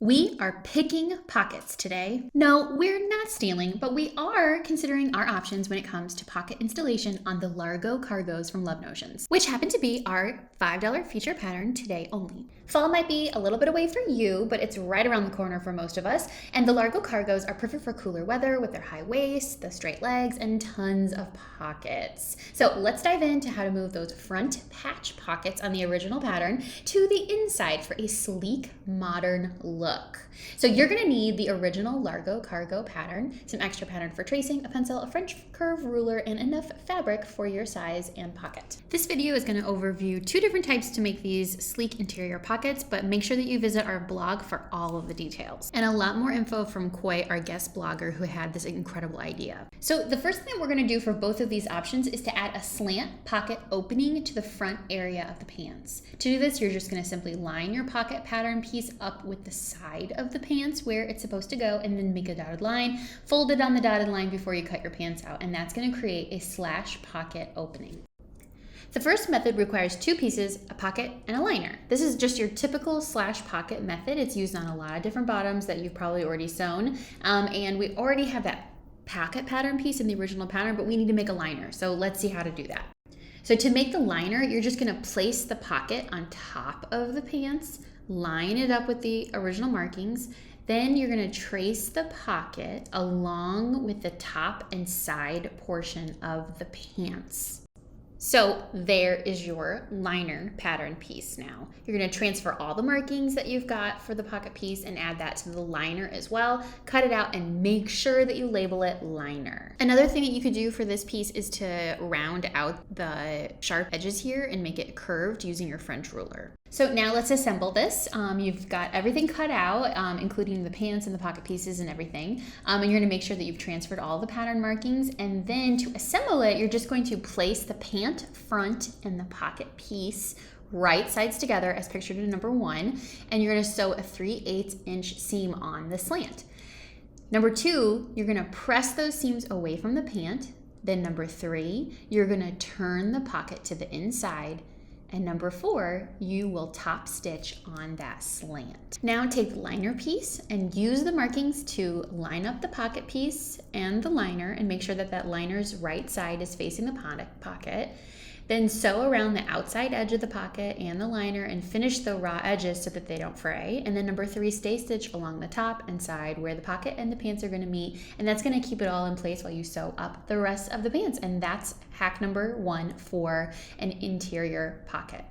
We are picking pockets today. No, we're not stealing, but we are considering our options when it comes to pocket installation on the Largo Cargos from Love Notions, which happen to be our $5 feature pattern today only. Fall might be a little bit away for you, but it's right around the corner for most of us, and the Largo Cargos are perfect for cooler weather with their high waist, the straight legs, and tons of pockets. So let's dive into how to move those front patch pockets on the original pattern to the inside for a sleek, modern look. So you're going to need the original Largo Cargo pattern, some extra pattern for tracing, a pencil, a French curve ruler, and enough fabric for your size and pocket. This video is going to overview two different types to make these sleek interior pockets, but make sure that you visit our blog for all of the details. And a lot more info from Koi, our guest blogger who had this incredible idea. So the first thing that we're going to do for both of these options is to add a slant pocket opening to the front area of the pants. To do this, you're just going to simply line your pocket pattern piece up with the side of the pants where it's supposed to go, and then make a dotted line, fold it on the dotted line before you cut your pants out, and that's going to create a slash pocket opening. The first method requires two pieces, a pocket and a liner. This is just your typical slash pocket method. It's used on a lot of different bottoms that you've probably already sewn, and we already have that pocket pattern piece in the original pattern, but we need to make a liner. So let's see how to do that. So to make the liner, you're just going to place the pocket on top of the pants, line it up with the original markings. Then you're going to trace the pocket along with the top and side portion of the pants. So there is your liner pattern piece now. You're going to transfer all the markings that you've got for the pocket piece and add that to the liner as well. Cut it out and make sure that you label it liner. Another thing that you could do for this piece is to round out the sharp edges here and make it curved using your French ruler. So now let's assemble this. You've got everything cut out, including the pants and the pocket pieces and everything. And you're going to make sure that you've transferred all the pattern markings. And then to assemble it, you're just going to place the pant front and the pocket piece right sides together as pictured in number 1. And you're going to sew a 3/8 inch seam on the slant. Number 2, you're going to press those seams away from the pant. Then number 3, you're going to turn the pocket to the inside. And number 4, you will top stitch on that slant. Now take the liner piece and use the markings to line up the pocket piece and the liner and make sure that that liner's right side is facing the pocket. Then sew around the outside edge of the pocket and the liner and finish the raw edges so that they don't fray. And then number 3, stay stitch along the top and side where the pocket and the pants are going to meet. And that's going to keep it all in place while you sew up the rest of the pants. And that's hack number 1 for an interior pocket.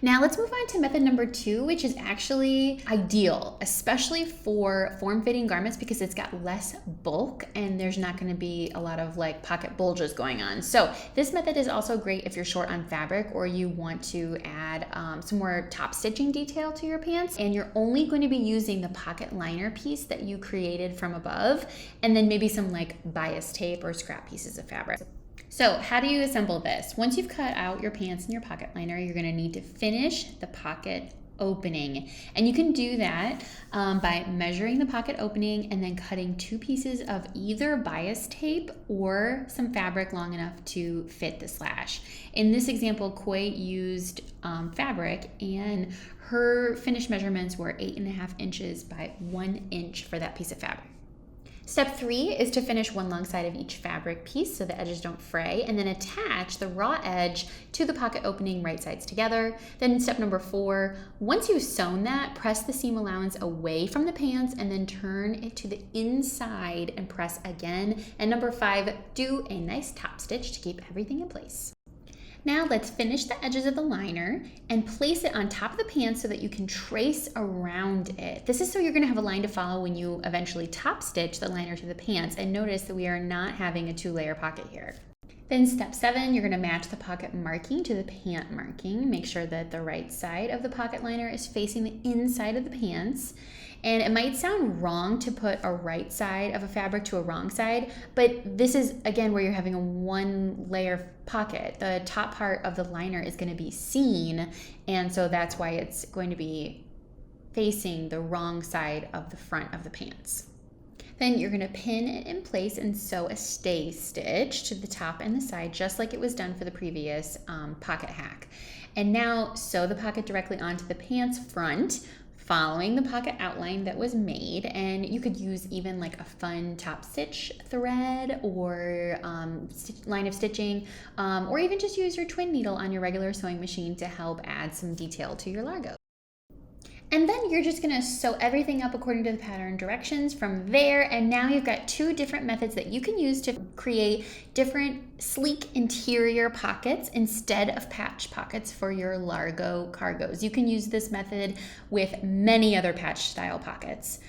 Now let's move on to method number 2, which is actually ideal, especially for form-fitting garments because it's got less bulk and there's not going to be a lot of like pocket bulges going on. So this method is also great if you're short on fabric or you want to add some more top stitching detail to your pants, and you're only going to be using the pocket liner piece that you created from above, and then maybe some like bias tape or scrap pieces of fabric. So how do you assemble this? Once you've cut out your pants and your pocket liner, you're going to need to finish the pocket opening. And you can do that by measuring the pocket opening and then cutting 2 pieces of either bias tape or some fabric long enough to fit the slash. In this example, Koi used fabric, and her finished measurements were 8.5 inches by 1 inch for that piece of fabric. Step 3 is to finish one long side of each fabric piece so the edges don't fray, and then attach the raw edge to the pocket opening right sides together. Then step number 4, once you've sewn that, press the seam allowance away from the pants and then turn it to the inside and press again. And number 5, do a nice top stitch to keep everything in place. Now let's finish the edges of the liner and place it on top of the pants so that you can trace around it. This is so you're going to have a line to follow when you eventually top stitch the liner to the pants. And notice that we are not having a 2-layer pocket here. Then step 7, you're going to match the pocket marking to the pant marking. Make sure that the right side of the pocket liner is facing the inside of the pants. And it might sound wrong to put a right side of a fabric to a wrong side, but this is, again, where you're having a 1-layer pocket. The top part of the liner is going to be seen, and so that's why it's going to be facing the wrong side of the front of the pants. Then you're going to pin it in place and sew a stay stitch to the top and the side, just like it was done for the previous pocket hack. And now sew the pocket directly onto the pants front, following the pocket outline that was made, and you could use even like a fun top stitch thread or line of stitching, or even just use your twin needle on your regular sewing machine to help add some detail to your Largo. And then you're just gonna sew everything up according to the pattern directions from there. And now you've got two different methods that you can use to create different sleek interior pockets instead of patch pockets for your Largo Cargos. You can use this method with many other patch style pockets.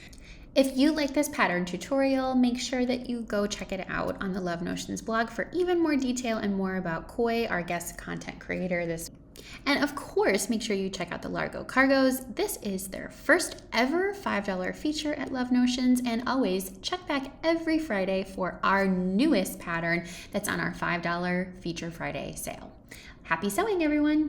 If you like this pattern tutorial, make sure that you go check it out on the Love Notions blog for even more detail and more about Koi, our guest content creator this week. And of course, make sure you check out the Largo Cargos. This is their first ever $5 feature at Love Notions, and always check back every Friday for our newest pattern that's on our $5 Feature Friday sale. Happy sewing, everyone!